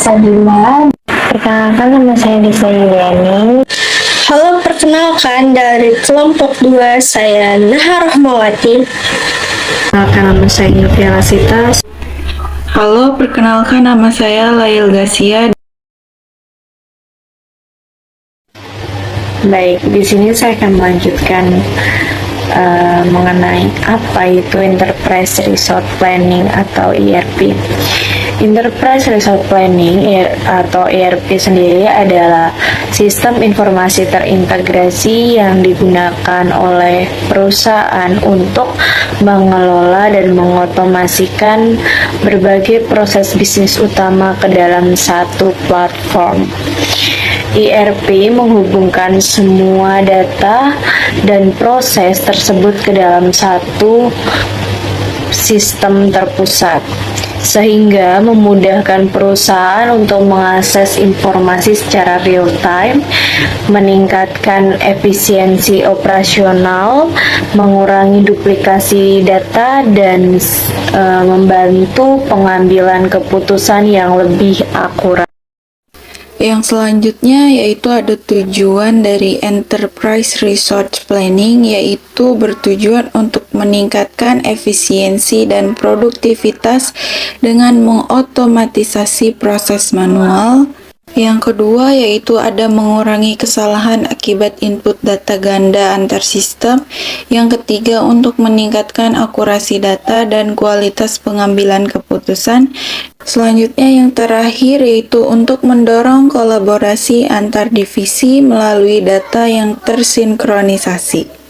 bisa duluan. Perkenalkan, nama saya Disa Yuliani. Halo, perkenalkan dari kelompok 2 saya Naha Rahmawati. Perkenalkan, nama saya Nufia Lasita. Halo, perkenalkan nama saya Lail Gasia. Baik, di sini saya akan melanjutkan mengenai apa itu Enterprise Resource Planning atau ERP. Enterprise Resource Planning atau ERP sendiri adalah sistem informasi terintegrasi yang digunakan oleh perusahaan untuk mengelola dan mengotomasikan berbagai proses bisnis utama ke dalam satu platform. ERP menghubungkan semua data dan proses tersebut ke dalam satu sistem terpusat, sehingga memudahkan perusahaan untuk mengakses informasi secara real time, meningkatkan efisiensi operasional, mengurangi duplikasi data, dan membantu pengambilan keputusan yang lebih akurat. Yang selanjutnya yaitu ada tujuan dari Enterprise Resource Planning, yaitu bertujuan untuk meningkatkan efisiensi dan produktivitas dengan mengotomatisasi proses manual. Yang kedua yaitu ada mengurangi kesalahan akibat input data ganda antar sistem. Yang ketiga untuk meningkatkan akurasi data dan kualitas pengambilan keputusan. Selanjutnya yang terakhir yaitu untuk mendorong kolaborasi antar divisi melalui data yang tersinkronisasi.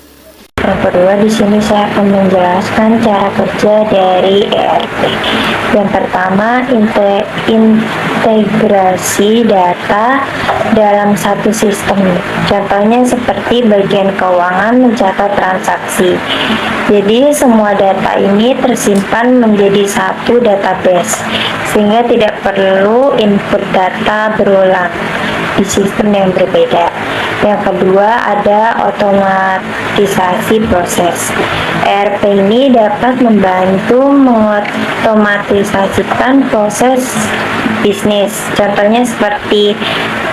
Yang kedua, di sini saya akan menjelaskan cara kerja dari ERP. Yang pertama, integrasi data dalam satu sistem. Contohnya seperti bagian keuangan mencatat transaksi. Jadi semua data ini tersimpan menjadi satu database, sehingga tidak perlu input data berulang di sistem yang berbeda. Yang kedua, ada otomatisasi proses. ERP ini dapat membantu mengotomatisasikan proses bisnis. Contohnya seperti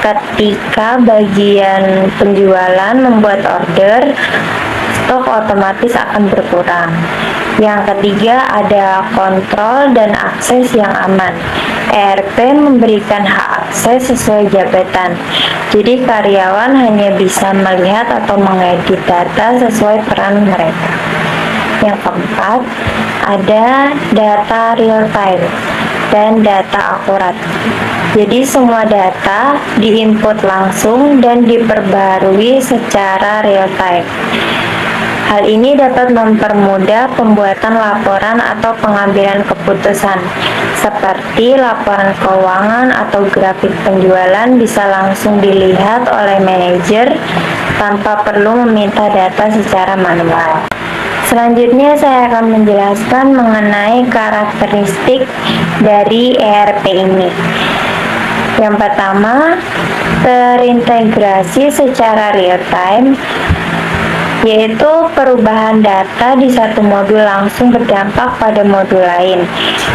ketika bagian penjualan membuat order, stok otomatis akan berkurang. Yang ketiga, ada kontrol dan akses yang aman. ERP memberikan hak akses sesuai jabatan. Jadi karyawan hanya bisa melihat atau mengedit data sesuai peran mereka. Yang keempat, ada data real time dan data akurat. Jadi semua data diinput langsung dan diperbarui secara real time. Hal ini dapat mempermudah pembuatan laporan atau pengambilan keputusan, seperti laporan keuangan atau grafik penjualan bisa langsung dilihat oleh manajer tanpa perlu meminta data secara manual. Selanjutnya saya akan menjelaskan mengenai karakteristik dari ERP ini. Yang pertama, terintegrasi secara real time, yaitu perubahan data di satu modul langsung berdampak pada modul lain.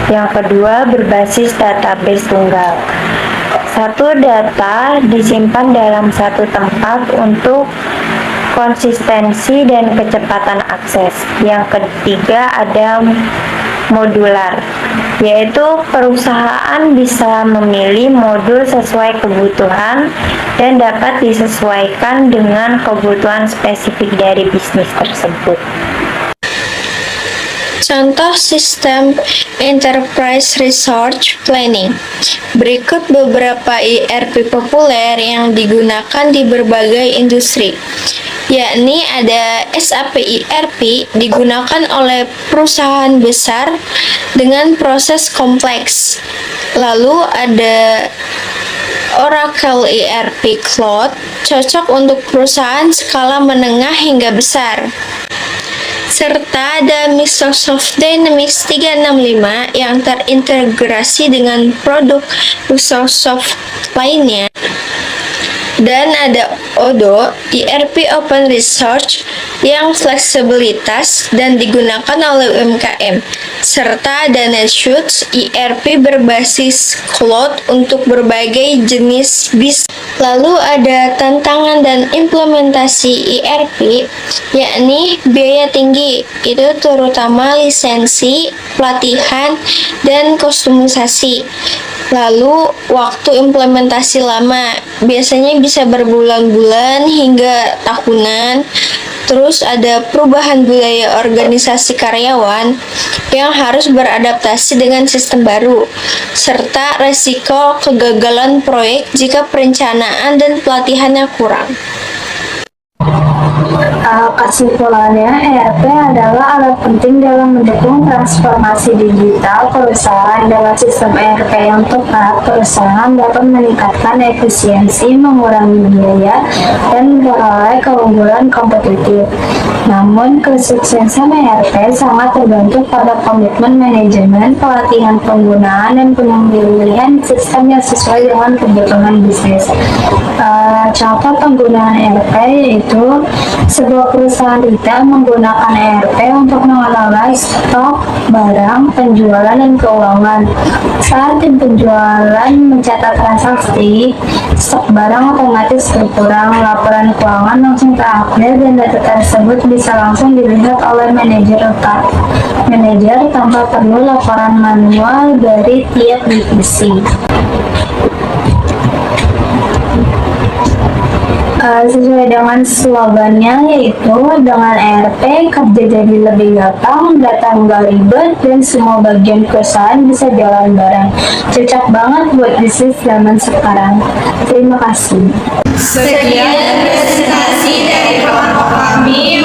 Yang kedua, berbasis database tunggal. Satu data disimpan dalam satu tempat untuk konsistensi dan kecepatan akses. Yang ketiga, ada modular, yaitu perusahaan bisa memilih modul sesuai kebutuhan dan dapat disesuaikan dengan kebutuhan spesifik dari bisnis tersebut. Contoh sistem Enterprise Resource Planning. Berikut beberapa ERP populer yang digunakan di berbagai industri, yakni ada SAP ERP digunakan oleh perusahaan besar dengan proses kompleks. Lalu ada Oracle ERP Cloud, cocok untuk perusahaan skala menengah hingga besar. Serta ada Microsoft Dynamics 365 yang terintegrasi dengan produk Microsoft lainnya. Dan ada ODO, ERP Open Resource yang fleksibilitas dan digunakan oleh UMKM, serta ada NetSuite, ERP berbasis cloud untuk berbagai jenis bisnis. Lalu ada tantangan dan implementasi ERP, yakni biaya tinggi, itu terutama lisensi, pelatihan, dan kustomisasi. Lalu waktu implementasi lama, biasanya bisa berbulan-bulan hingga tahunan. Terus ada perubahan budaya organisasi karyawan yang harus beradaptasi dengan sistem baru, serta resiko kegagalan proyek jika perencanaan dan pelatihannya kurang. Kesimpulannya, ERP adalah alat penting dalam mendukung transformasi digital perusahaan. Dengan sistem ERP yang tepat, perusahaan dapat meningkatkan efisiensi, mengurangi biaya, dan memperoleh keunggulan kompetitif. Namun, kesuksesan ERP sangat tergantung pada komitmen manajemen, pelatihan penggunaan, dan pemilihan sistem yang sesuai dengan kebutuhan bisnis. Contoh penggunaan ERP yaitu sebuah perusahaan retail menggunakan ERP untuk mengelola stok barang, penjualan, dan keuangan. Saat tim penjualan mencatat transaksi, stok barang otomatis berkurang, laporan keuangan langsung terupdate, dan data tersebut bisa langsung dilihat oleh manajer tanpa perlu laporan manual dari tiap divisi. Sesuai dengan slogannya, yaitu dengan ERP kerja jadi lebih gampang, data nggak ribet, dan semua bagian perusahaan bisa jalan bareng. Cocok banget buat bisnis zaman sekarang. Terima kasih. Sekian presentasi dari kelompok kami.